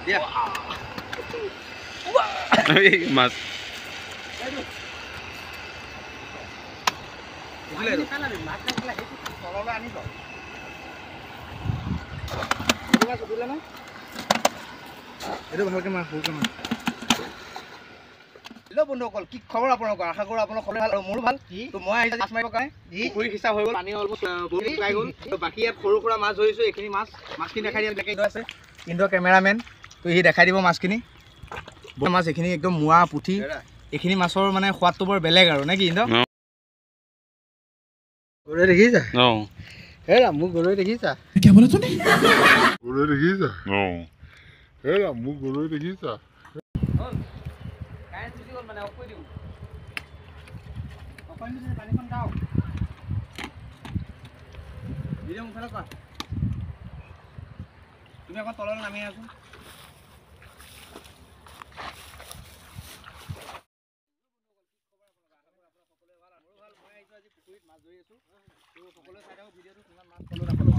দিয়া এই মাছ এইটো ভালকে মাৰ সৰুকে মাৰ হেল্ল' বন্ধুসকল কি খবৰ আপোনালোকৰ আশা কৰোঁ আপোনাৰ খবৰ ভাল আৰু মোৰো ভাল তো মই আহিছোঁ মাছ মাৰিবৰ কাৰণে পুখুৰী হিচাপ হৈ গ'ল পানী অলমষ্ট শুকাই গ'ল তো বাকী ইয়াত সৰু সুৰা মাছ ধৰিছোঁ এইখিনি মাছখিনি দেখাই দিয়া দেখাই আছে কিন্তু কেমেৰামেন তো সি দেখাই দিব মাছখিনি মাছ এইখিনি একদম মোৱা পুঠি এইখিনি মাছৰ মানে সোৱাদটো বৰ বেলেগ আৰু নে কি গৰৈ দেখিছা হেৰা মোক গৰৈ দেখিছা কি বোলে তুমি গৰৈ দেখিছা হেৰা মোক গৰৈ দেখিছা কাই তুজি গল মানে অফ কৰি দিও অফাইন দিছে পানীখন দাও ভিডিও মুখলে কৰা তুমি আকৌ তললৈ নামি আছো মাছ ধৰি আছো তো সকলোৱে চাই থাকক ভিডিওটো কিমান মাছ পালো নাপালো